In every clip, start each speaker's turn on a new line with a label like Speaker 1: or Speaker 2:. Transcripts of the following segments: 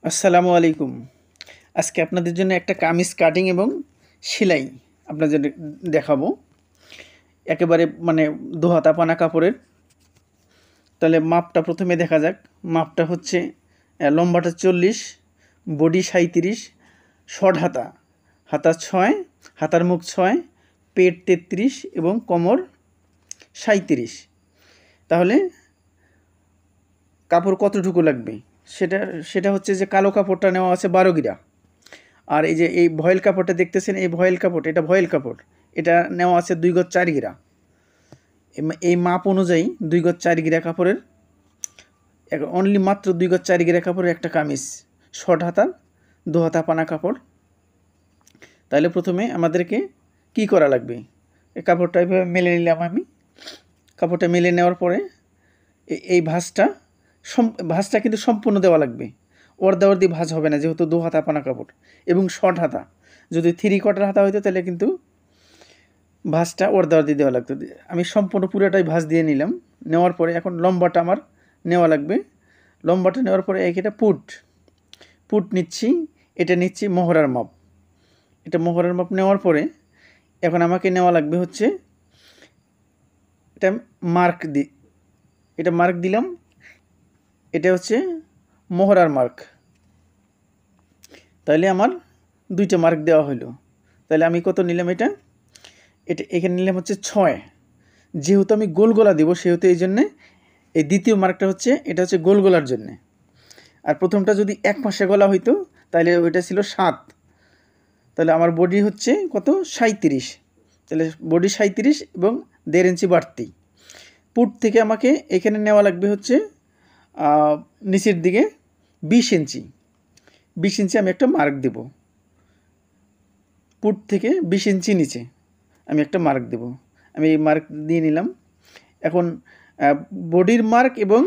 Speaker 1: আসসালামু আলাইকুম। আজকে আপনাদের জন্য একটা কামিজ কাটিং এবং সেলাই আপনাদের দেখাবো। একেবারে মানে দোহাতা পানা কাপড়ের। তাহলে মাপটা প্রথমে দেখা যাক। মাপটা হচ্ছে লম্বাটা 40, বডি 37, শর্ট হাতা, হাতা 6, হাতার মুখ 6, পেট 33 এবং কোমর 37। তাহলে কাপড় কতটুকু লাগবে সেটা সেটা হচ্ছে যে কালো কাপড়টা নেওয়া আছে 12 গিরা। আর এই যে এই ভয়েল কাপড়টা দেখতেছেন, এই ভয়েল কাপড়, এটা ভয়েল কাপড়, এটা নেওয়া আছে 2 গজ 4 গিরা। এই মাপ অনুযায়ী 2 গজ 4 গিরা কাপড়ের অনলি মাত্র 2 গজ 4 গিরা কাপড়ের একটা কামিজ, শর্ট হাতার দোহাতা পানা কাপড়। তাহলে প্রথমে আমাদেরকে কি করা লাগবে, এই কাপড়টা এভাবে মেলে নিলাম আমি। কাপড়টা মেলে নেওয়ার পরে এই ভাঁজটা কিন্তু সম্পূর্ণ দেওয়া লাগবে, অর্ধাঅর্ধি ভাঁজ হবে না, যেহেতু দোহাতা পানা কাপড় এবং শর্ট হাতা। যদি 3/4 হাতা হইতো তাহলে কিন্তু ভাঁজটা অর্ধাঅর্ধি দেওয়া লাগতো। আমি সম্পূর্ণ পুরোটাই ভাঁজ দিয়ে নিলাম। নেওয়ার পরে এখন লম্বাটা আমার নেওয়া লাগবে। লম্বাটা নেওয়ার পরে এটা পুট নিচ্ছি। এটা নিচ্ছি মহড়ার মাপ। এটা মহড়ার মাপ নেওয়ার পরে এখন আমাকে নেওয়া লাগবে হচ্ছে এটা মার্ক দিলাম। এটা হচ্ছে মহড়ার মার্ক। তাহলে আমার 2টা মার্ক দেওয়া হলো। তাহলে আমি কত নিলাম, এটা এখানে নিলাম হচ্ছে 6। যেহেতু আমি গোল গলা দেবো সেহেতু এই জন্যে এই দ্বিতীয় মার্কটা হচ্ছে, এটা হচ্ছে গোল গলার জন্যে। আর প্রথমটা যদি এক পাশে গলা হইতো তাহলে ওইটা ছিল 7। তাহলে আমার বডি হচ্ছে কত, 37। তাহলে বডি 37 এবং 1.5 ইঞ্চি বাড়তি। পুট থেকে আমাকে এখানে নেওয়া লাগবে হচ্ছে নিচের দিকে 20 ইঞ্চি। 20 ইঞ্চি আমি একটা মার্ক দেব। পুট থেকে 20 ইঞ্চি নিচে আমি একটা মার্ক দেব। আমি এই মার্ক দিয়ে নিলাম। এখন বডির মার্ক এবং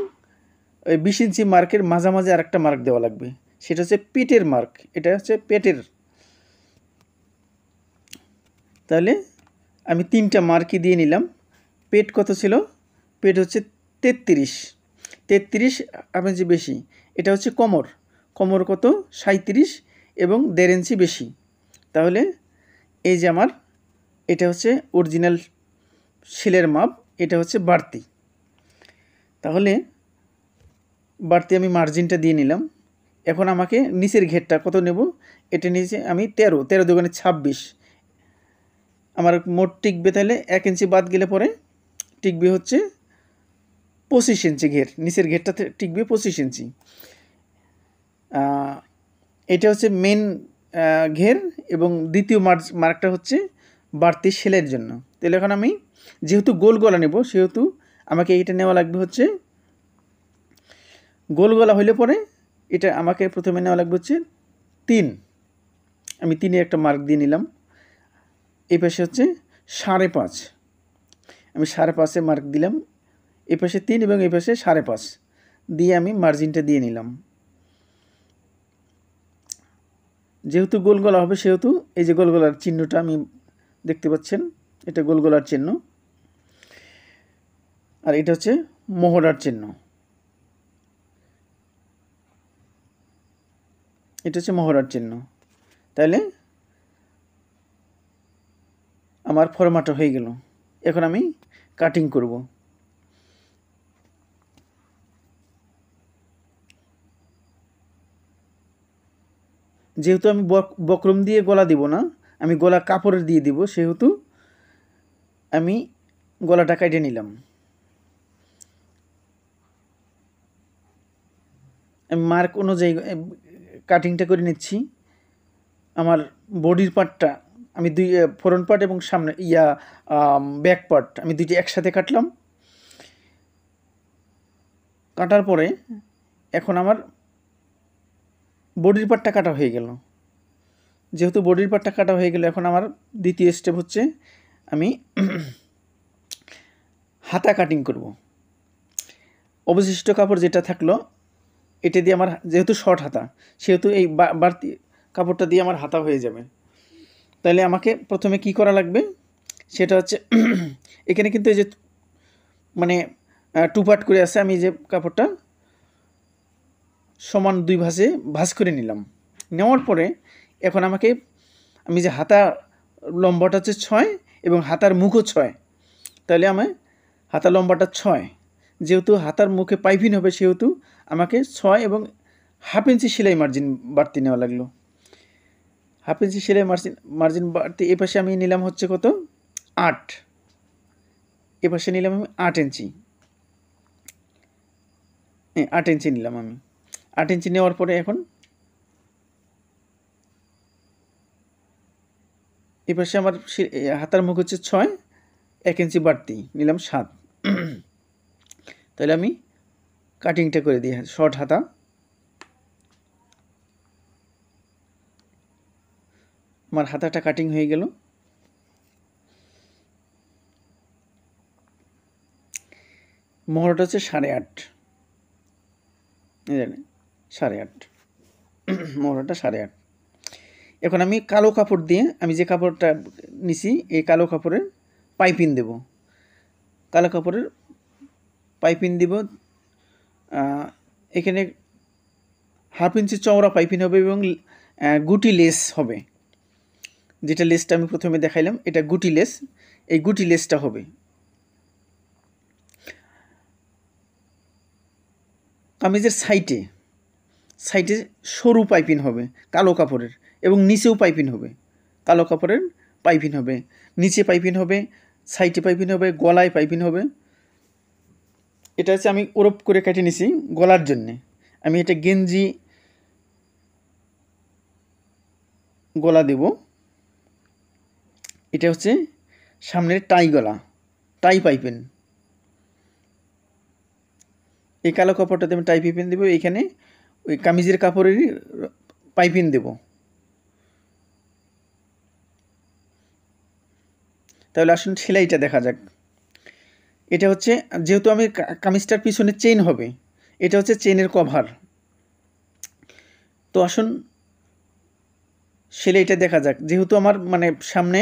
Speaker 1: 20 ইঞ্চি মার্কের মাঝামাঝি আর একটা মার্ক দেওয়া লাগবে, সেটা হচ্ছে পেটের মার্ক। এটা হচ্ছে পেটের। তাহলে আমি 3টা মার্কই দিয়ে নিলাম। পেট কত ছিল, পেট হচ্ছে 33 ইঞ্চি বেশি। এটা হচ্ছে কোমর কত, 37 এবং 1.5 ইঞ্চি বেশি। তাহলে এই যে আমার এটা হচ্ছে অরিজিনাল সেলের মাপ, এটা হচ্ছে বাড়তি। তাহলে বাড়তি আমি মার্জিনটা দিয়ে নিলাম। এখন আমাকে নিচের ঘেরটা কত নেব, এটা নিচে আমি 13 দুগুণে 26। আমার মোট টিকবে, তাহলে 1 ইঞ্চি বাদ গেলে পরে টিকবে হচ্ছে 25 ইঞ্চি ঘের। নিচের ঘেরটা টিকবে 25 ইঞ্চি। এটা হচ্ছে মেন ঘের এবং দ্বিতীয় মার্কটা হচ্ছে বাড়তি সেলের জন্য। তাহলে এখন আমি যেহেতু গোল গলা নেব সেহেতু আমাকে এইটা নেওয়া লাগবে হচ্ছে গোল গলা হইলে পরে এটা আমাকে প্রথমে নেওয়া লাগবে হচ্ছে 3। আমি 3-এ একটা মার্ক দিয়ে নিলাম। এই পাশে হচ্ছে 5.5, আমি 5.5-এ মার্ক দিলাম। এই পাশে 3 এবং এই পাশে 5.5 দিয়ে আমি মার্জিনটা দিয়ে নিলাম। যেহেতু গোল গলা হবে সেহেতু এই যে গোল গলার চিহ্নটা আমি দেখতে পাচ্ছেন, এটা গোল গলার চিহ্ন। আর এটা হচ্ছে মোহরার চিহ্ন। এটা হচ্ছে মোহরার চিহ্ন। তাহলে আমার ফরম্যাটটা হয়ে গেল। এখন আমি কাটিং করব। যেহেতু আমি বক্রম দিয়ে গলা দিব না, আমি গলা কাপড়ের দিয়ে দিব, সেহেতু আমি গলাটা কেটে নিলাম। আমি মার্ক অনুযায়ী কাটিংটা করে নিচ্ছি। আমার বডির পার্টটা আমি ফ্রন্ট পার্ট এবং সামনে ব্যাক পার্ট আমি দুইটি একসাথে কাটলাম। কাটার পরে এখন আমার বডির পার্টটা কাটা হয়ে গেল। যেহেতু বডির পার্টটা কাটা হয়ে গেল, এখন আমার দ্বিতীয় স্টেপ হচ্ছে আমি হাতা কাটিং করব। অবশিষ্ট কাপড় যেটা থাকলো এটা দিয়ে আমার, যেহেতু শর্ট হাতা সেহেতু এই বাড়তি কাপড়টা দিয়ে আমার হাতা হয়ে যাবে। তাহলে আমাকে প্রথমে কি করা লাগবে সেটা হচ্ছে এখানে কিন্তু এই যে মানে 2 পার্ট করে আছে, আমি যে কাপড়টা সমান 2 ভাঁজে ভাঁজ করে নিলাম। নেওয়ার পরে এখন আমাকে আমি যে হাতা লম্বাটা হচ্ছে 6 এবং হাতার মুখও 6, তাহলে আমি হাতা লম্বাটা 6, যেহেতু হাতার মুখে পাইপিং হবে সেহেতু আমাকে 6 এবং হাফ ইঞ্চি সেলাই মার্জিন বাড়তি নেওয়া লাগলো। হাফ ইঞ্চি সেলাই মার্জিন বাড়তি এ পাশে আমি নিলাম হচ্ছে কত 8, এ পাশে নিলাম আমি 8 ইঞ্চি, 8 ইঞ্চি নিলাম আমি। 8 ইঞ্চি নেওয়ার পরে এখন এ পাশে আমার হাতার মুখ হচ্ছে 6, 1 ইঞ্চি বাড়তি নিলাম 7। তাহলে আমি কাটিংটা করে দিই শর্ট হাতা। আমার হাতাটা কাটিং হয়ে গেল। মহড়াটা হচ্ছে 8.5, জানেন 8.5, মহড়াটা 8.5। এখন আমি কালো কাপড় দিয়ে আমি যে কাপড়টা নিছি এই কালো কাপড়ের পাইপিং দেব। কালো কাপড়ের পাইপিং দিব, এখানে হাফ ইঞ্চি চওড়া পাইপিং হবে এবং গুটি লেস হবে। যেটা লেসটা আমি প্রথমে দেখাইলাম এটা গুটি লেস, এই গুটি লেসটা হবে। কামিজের সাইডে সরু পাইপিং হবে কালো কাপড়ের এবং নিচেও পাইপিং হবে, কালো কাপড়ের পাইপিং হবে, নিচে পাইপিং হবে, সাইডে পাইপিং হবে, গলায় পাইপিং হবে। এটা হচ্ছে আমি ওরপ করে কেটে নিছি গলার জন্যে। আমি এটা গেঞ্জি গলা দেব। এটা হচ্ছে সামনের টাই গলা, টাই পাইপিং। এই কালো কাপড়টাতে আমি টাই পাইপিং দেবো, এখানে ওই কামিজের কাপড়েরই পাইপিং দেব। তাহলে আসুন সেলাইটা দেখা যাক। এটা হচ্ছে যেহেতু আমি কামিজটার পিছনে চেইন হবে, এটা হচ্ছে চেইনের কভার। তো আসুন সেলাইটা দেখা যাক। যেহেতু আমার মানে সামনে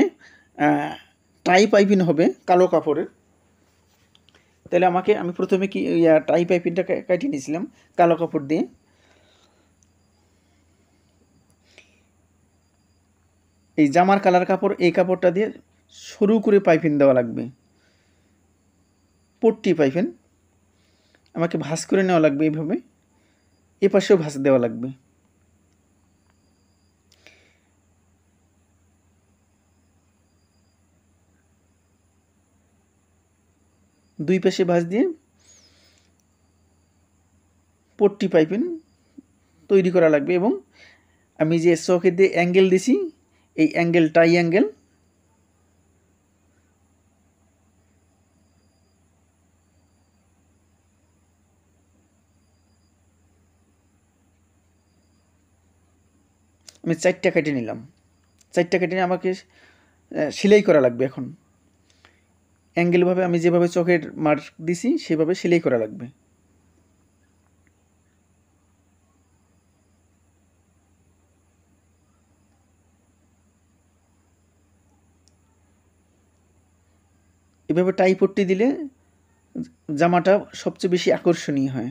Speaker 1: টাই পাইপিং হবে কালো কাপড়ের, তাহলে আমি প্রথমে কি টাই পাইপিংটা কাটিয়ে নিয়েছিলাম কালো কাপড় দিয়ে। এই জামার কালার কাপড়, এই কাপড়টা দিয়ে সরু করে পাইপিং দেওয়া লাগবে, পট্টি পাইপিং আমাকে ভাঁজ করে নেওয়া লাগবে এইভাবে, এ পাশেও ভাঁজ দেওয়া লাগবে। দুই পাশে ভাঁজ দিয়ে পট্টি পাইপিং তৈরি করা লাগবে। এবং আমি যে চকে দিয়ে অ্যাঙ্গেল দিছি এই অ্যাঙ্গেল টাই অ্যাঙ্গেল, আমি 4টা কেটে নিলাম। 4টা কেটে নিয়ে আমাকে সেলাই করা লাগবে। এখন অ্যাঙ্গেলভাবে আমি যেভাবে চকের মার্ক দিছি সেভাবে সেলাই করা লাগবে। এভাবে টাই পট্টি দিলে জামাটা সবচেয়ে বেশি আকর্ষণীয় হয়।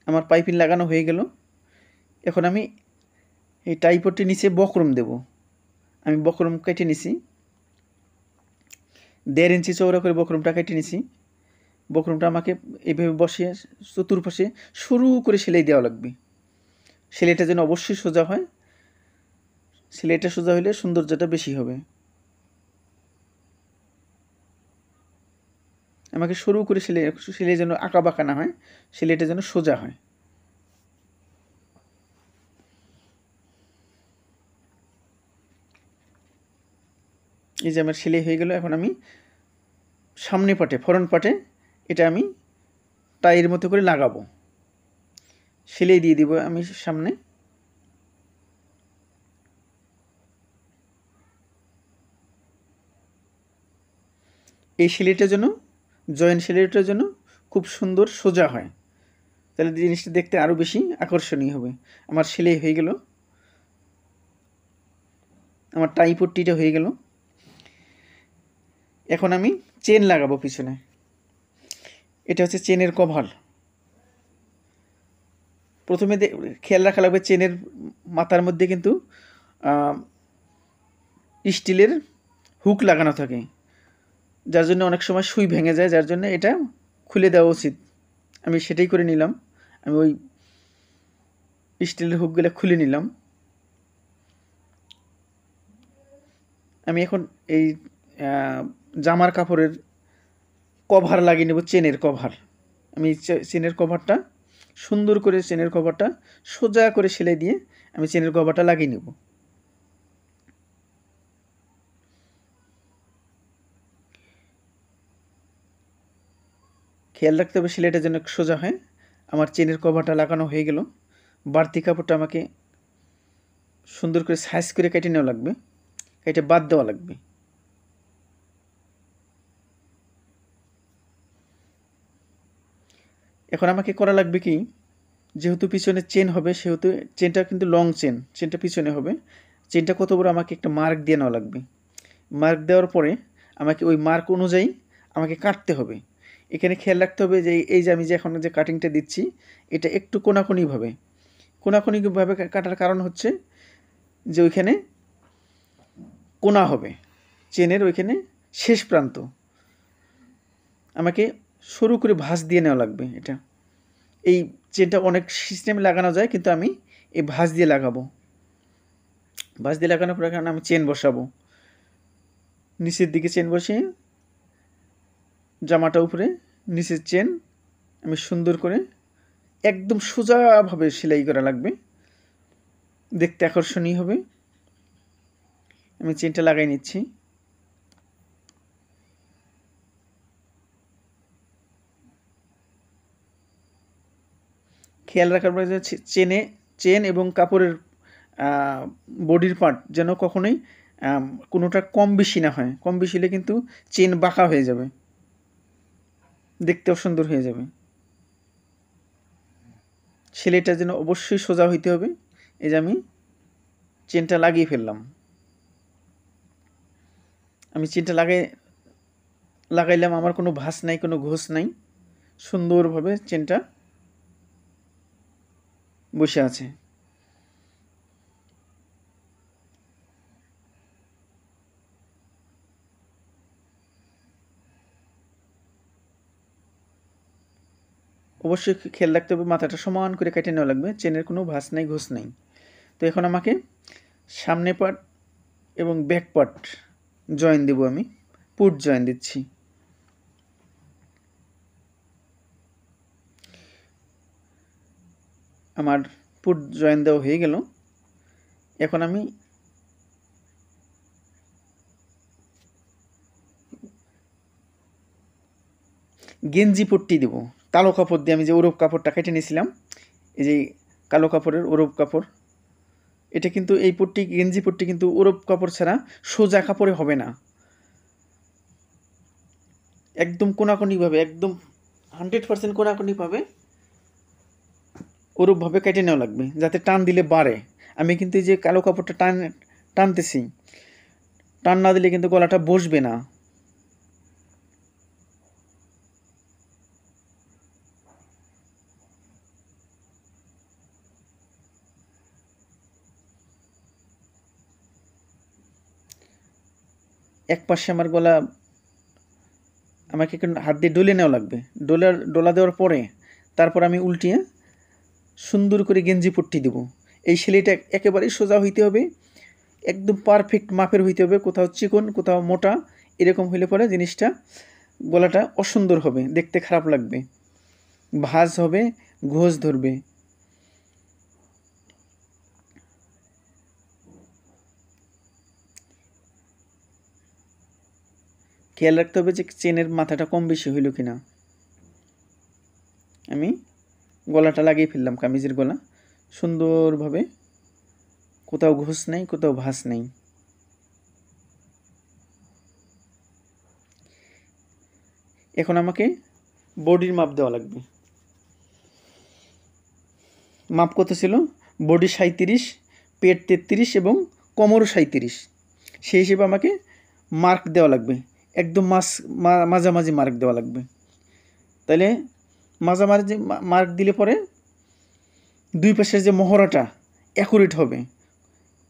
Speaker 1: আমার পাইপিং লাগানো হয়ে গেল। এখন আমি এই টাই পট্টির নিচে বক্রম দেব। আমি বক্রম কেটে নিছি, 1.5 ইঞ্চি চওড়া করে বক্রমটা কেটে নিছি। বক্রমটা আমাকে এইভাবে বসিয়ে চতুর্পাশে সরু করে সেলাই দেওয়া লাগবে। সেলাইটা যেন অবশ্যই সোজা হয়, সেলাইটা সোজা হলে সৌন্দর্যটা বেশি হবে। আমাকে সরু করে সেলাই যেন আঁকা বাঁকা না হয়, সেলাইটা যেন সোজা হয়। এই যে আমার সেলাই হয়ে গেল। এখন আমি সামনে পাটে ফ্রন্ট পাটে এটা আমি টাইয়ের মতো করে লাগাবো, সেলাই দিয়ে দিব আমি সামনে। এই সেলাইটার জন্য জয়েন্ট সেলাইটার জন্য খুব সুন্দর সোজা হয়, তাহলে জিনিসটা দেখতে আরও বেশি আকর্ষণীয় হবে। আমার সেলাই হয়ে গেল, আমার টাই পট্টিটা হয়ে গেল। এখন আমি চেন লাগাবো পিছনে। এটা হচ্ছে চেনের কভার। প্রথমে খেয়াল রাখা লাগবে চেনের মাথার মধ্যে কিন্তু স্টিলের হুক লাগানো থাকে, যার জন্য অনেক সময় সুই ভেঙে যায়, যার জন্য এটা খুলে দেওয়া উচিত। আমি সেটাই করে নিলাম, আমি ওই স্টিলের হুকগুলো খুলে নিলাম। আমি এখন এই জামার কাপড়ের কভার লাগিয়ে নেব, চেনের কভার। আমি চেনের কভারটা সুন্দর করে, চেনের কভারটা সোজা করে সেলাই দিয়ে আমি চেনের কভারটা লাগিয়ে নেব। খেয়াল রাখতে হবে সেলাইটা যেন সোজা হয়। আমার চেনের কভারটা লাগানো হয়ে গেল। বাড়তি কাপড়টা আমাকে সুন্দর করে সাইজ করে কেটে নেওয়া লাগবে, কেটে বাদ দেওয়া লাগবে। এখন আমাকে করা লাগবে কি, যেহেতু পিছনে চেন হবে সেহেতু চেনটা কিন্তু লং চেন, চেনটা পিছনে হবে। চেনটা কত বড় আমাকে একটা মার্ক দিয়ে নেওয়া লাগবে। মার্ক দেওয়ার পরে আমাকে ওই মার্ক অনুযায়ী আমাকে কাটতে হবে। এখানে খেয়াল রাখতে হবে যে এই যে আমি যে এখন যে কাটিংটা দিচ্ছি এটা একটু কোনাকুনিভাবে, কোনাকুনিভাবে কাটার কারণ হচ্ছে যে ওইখানে কোনা হবে, চেনের ওইখানে শেষ প্রান্ত আমাকে সরু করে ভাঁজ দিয়ে নেওয়া লাগবে। এটা এই চেনটা অনেক সিস্টেমে লাগানো যায়, কিন্তু আমি এই ভাঁজ দিয়ে লাগাবো। ভাঁজ দিয়ে লাগানোর পর এখানে আমি চেন বসাবো, নিচের দিকে চেন বসিয়ে জামাটা উপরে, নিচের চেন আমি সুন্দর করে একদম সোজাভাবে সেলাই করা লাগবে, দেখতে আকর্ষণীয় হবে। আমি চেনটা লাগাই নিচ্ছি। খেয়াল রাখার পরে যে চেন এবং কাপড়ের বডির পার্ট যেন কখনোই কোনোটা কম বেশি না হয়। কম বেশি হলে কিন্তু চেন বাঁকা হয়ে যাবে, দেখতেও সুন্দর হয়ে যাবে। সেলাইটা যেন অবশ্যই সোজা হইতে হবে। এই যে আমি চেনটা লাগিয়ে ফেললাম। আমি চেনটা লাগাইলাম, আমার কোনো ভাঁজ নাই, কোনো ঘোষ নাই, সুন্দরভাবে চেনটা বসে আছে। অবশ্যই খেয়াল রাখতে হবে মাথাটা সমান করে কেটে নেওয়া লাগবে, চেনের কোনো ভাঁজ নাই, ঘোষ নাই। তো এখন আমাকে সামনে পার্ট এবং ব্যাক পার্ট জয়েন দেব, আমি পুট জয়েন দিচ্ছি। আমার পুট জয়েন দেওয়া হয়ে গেল। এখন আমি গেঞ্জি পট্টি দেব, কালো কাপড় দিয়ে। আমি যে ওরব কাপড়টা কেটে নিয়েছিলাম, এই যে কালো কাপড়ের ওরব কাপড়, এটা কিন্তু এই পট্টি, গেঞ্জি পট্টি কিন্তু ওরব কাপড় ছাড়া সোজা কাপড়ে হবে না। একদম কোনাকুনিভাবে, একদম 100% কোনাকুনিভাবে ওরূপভাবে কেটে নেওয়া লাগবে, যাতে টান দিলে বাড়ে। আমি কিন্তু এই যে কালো কাপড়টা টানতেছি, টান না দিলে কিন্তু গলাটা বসবে না। এক পাশে আমার গলা আমাকে হাত দিয়ে ডলে নেওয়া লাগবে। ডলা দেওয়ার পরে তারপর আমি উল্টিয়ে সুন্দর করে গেঞ্জি পট্টি দেব। এই সেলাইটা একেবারেই সোজা হইতে হবে, একদম পারফেক্ট মাপের হইতে হবে, কোথাও চিকন কোথাও মোটা, এরকম হইলে পরে জিনিসটা গলাটা অসুন্দর হবে, দেখতে খারাপ লাগবে, ভাঁজ হবে, ঘোষ ধরবে। খেয়াল রাখতে হবে যে চেনের মাথাটা কম বেশি হইল কিনা। আমি গলাটা লাগিয়ে ফেললাম, কামিজের গলা সুন্দরভাবে, কোথাও ঘোষ নেই, কোথাও ভাঁজ নেই। এখন আমাকে বডির মাপ দেওয়া লাগবে। মাপ কত ছিল? বডি 37, পেট 33 এবং কোমরও 37। সেই হিসেবে আমাকে মার্ক দেওয়া লাগবে, একদম মাঝামাঝি মার্ক দেওয়া লাগবে। তাহলে মাঝামাঝি মার্ক দিলে পরে দুই পাশের যে মহড়াটা অ্যাকুরেট হবে,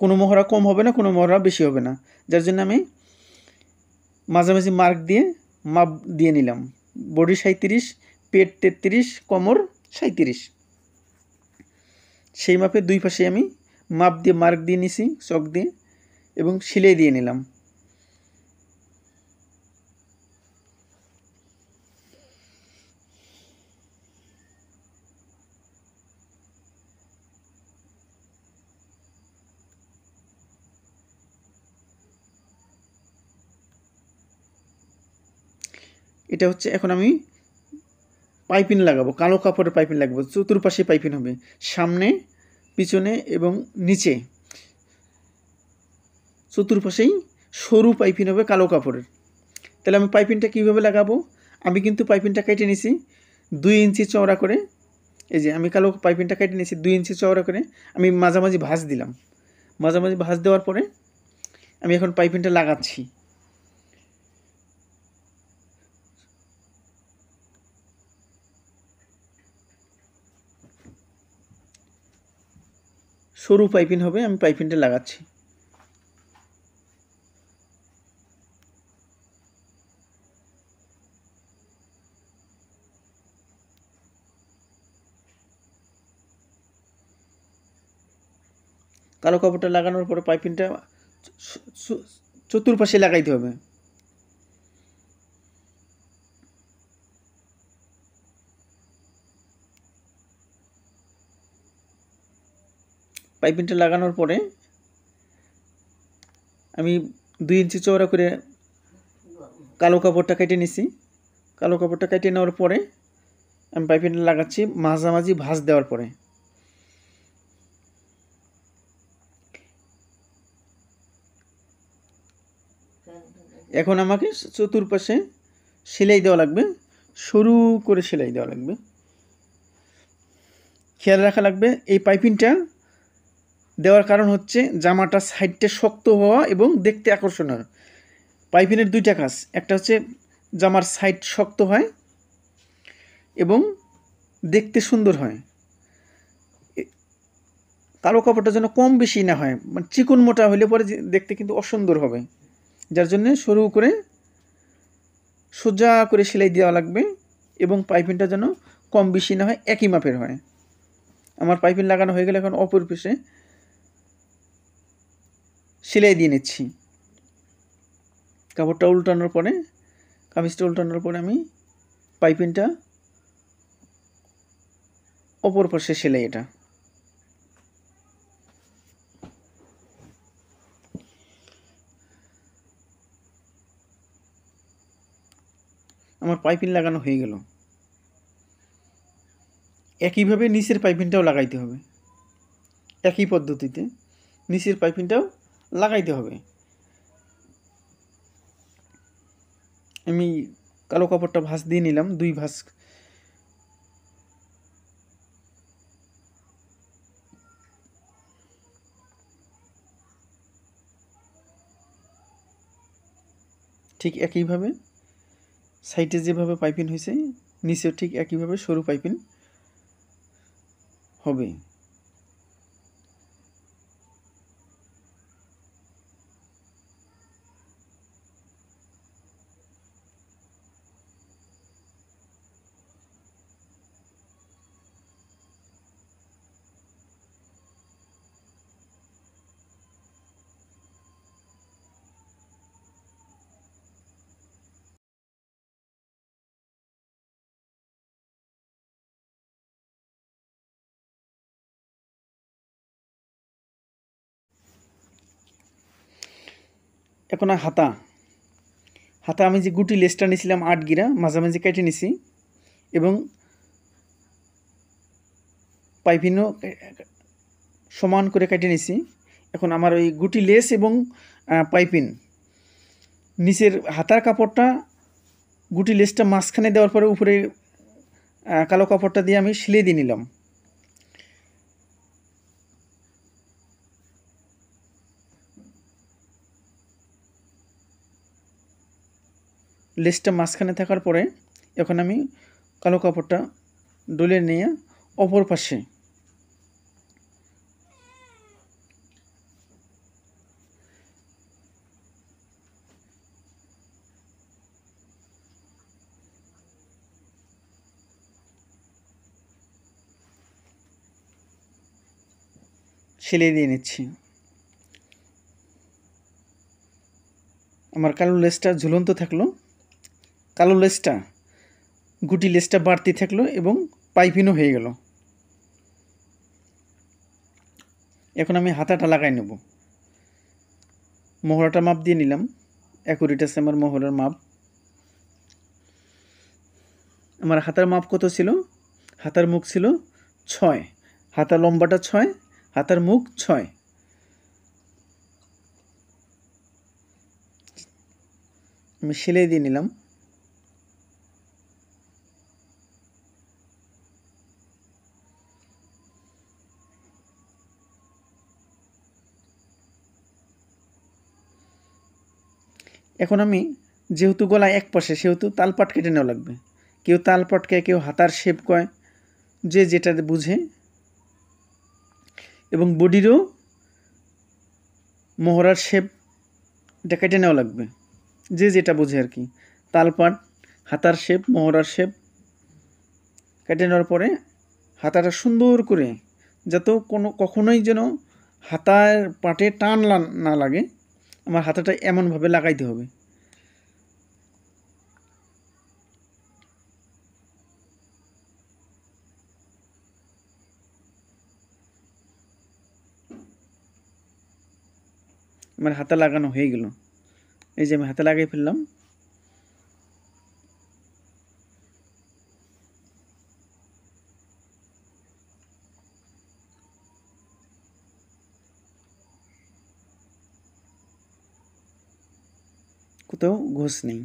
Speaker 1: কোনো মহড়া কম হবে না, কোনো মহড়া বেশি হবে না। যার জন্য আমি মাঝামাঝি মার্ক দিয়ে মাপ দিয়ে নিলাম। বডি 37, পেট 33, কোমর 37। সেই মাপে দুই পাশে আমি মাপ দিয়ে মার্ক দিয়ে নিছি চক দিয়ে, এবং সেলাই দিয়ে নিলাম। এটা হচ্ছে এখন আমি পাইপিং লাগাবো, কালো কাপড়ের পাইপিং লাগাবো। চতুর্পাশে পাইপিং হবে, সামনে, পিছনে এবং নিচে, চতুর্পাশেই সরু পাইপিং হবে কালো কাপড়ের। তাহলে আমি পাইপিংটা কীভাবে লাগাবো? আমি কিন্তু পাইপিংটা কেটে নিছি 2 ইঞ্চি চওড়া করে। এই যে আমি কালো পাইপিংটা কেটে নিয়েছি 2 ইঞ্চি চওড়া করে। আমি মাঝামাঝি ভাঁজ দিলাম। মাঝামাঝি ভাঁজ দেওয়ার পরে আমি এখন পাইপিংটা লাগাচ্ছি। সরু পাইপিং হবে, আমি পাইপিংটা লাগাচ্ছি। কালো কাপড়টা লাগানোর পরে পাইপিংটা চতুর্পাশে লাগাইতে হবে। পাইপিংটা লাগানোর পরে আমি 2 ইঞ্চি চওড়া করে কালো কাপড়টা কেটে নিছি। কালো কাপড়টা কেটে নেওয়ার পরে আমি পাইপিংটা লাগাচ্ছি মাঝামাঝি ভাঁজ দেওয়ার পরে। এখন আমাকে চতুর্পাশে সেলাই দেওয়া লাগবে, সরু করে সেলাই দেওয়া লাগবে। খেয়াল রাখা লাগবে এই পাইপিংটা দেওয়ার কারণ হচ্ছে জামাটা সাইডটা শক্ত হওয়া এবং দেখতে আকর্ষণীয়। পাইপিংয়ের দুইটা কাজ, একটা হচ্ছে জামার সাইড শক্ত হয় এবং দেখতে সুন্দর হয়। কালো কাপড়টা যেন কম বেশি না হয়, মানে চিকন মোটা হলে পরে দেখতে কিন্তু অসুন্দর হবে। যার জন্যে সরু করে সোজা করে সেলাই দেওয়া লাগবে এবং পাইপিংটা যেন কম বেশি না হয়, একই মাপের হয়। আমার পাইপিং লাগানো হয়ে গেলে এখন অপর পিসে সেলাই দিয়ে নিচ্ছি। কাপড়টা উল্টানোর পরে, কামিজটা উল্টানোর পরে আমি পাইপিংটা অপর পাশে সেলাই। এটা আমার পাইপিং লাগানো হয়ে গেল। একইভাবে নিচের পাইপিংটাও লাগাইতে হবে, একই পদ্ধতিতে নিচের পাইপিংটাও লাগাইতে হবে। আমি কালো কাপড়টা ভাঁজ দিয়ে নিলাম, 2 ভাঁজ। ঠিক একইভাবে সাইডে যেভাবে পাইপিং হয়েছে নিচেও ঠিক একইভাবে সরু পাইপিং হবে। এখন হাতা আমি যে গুটি লেসটা নিয়েছিলাম 8 গিরা, মাঝামাঝি কেটে নিছি এবং পাইপিংও সমান করে কেটে নিছি। এখন আমার ওই গুটি লেস এবং পাইপিং নিচের হাতার কাপড়টা গুটি লেসটা মাঝখানে দেওয়ার পরে উপরে কালো কাপড়টা দিয়ে আমি সেলাই দিয়ে নিলাম। লেসটা মাঝখানে থাকার পরে এখন আমি কালো কাপড়টা ডলে নিয়ে অপর পাশে সেলাই দিয়ে নিচ্ছি। আমার কালো লেসটা ঝুলন্ত থাকলো, কালো লেসটা গুটি লেসটা বাড়তি থাকলো এবং পাইপিনও হয়ে গেল। এখন আমি হাতাটা লাগাই নেব। মহড়াটা মাপ দিয়ে নিলাম, অ্যাকুরেট আছে আমার মহড়ার মাপ। আমার হাতার মাপ কত ছিল? হাতার মুখ ছিল 6, হাতা লম্বাটা 6, হাতার মুখ 6। আমি সেলাই দিয়ে নিলাম। এখন আমি যেহেতু গলা এক পাশে সেহেতু তালপাট কেটে নেওয়া লাগবে। কেউ তালপাট কয়, কেউ হাতার শেপ কয়, যে যেটা বুঝে। এবং বডিরও মহড়ার শেপ এটা কেটে নেওয়া লাগবে, যে যেটা বুঝে আর কি। তালপাট, হাতার শেপ, মহড়ার শেপ কেটে নেওয়ার পরে হাতাটা সুন্দর করে, যাতে কখনোই যেন হাতার পাটে টান না লাগে, আমার হাতাটা এমনভাবে লাগাইতে হবে। আমার হাতা লাগানো হয়ে গেল। এই যে আমি হাতে লাগিয়ে ফেললাম। কোথাও ঘোষ নেই।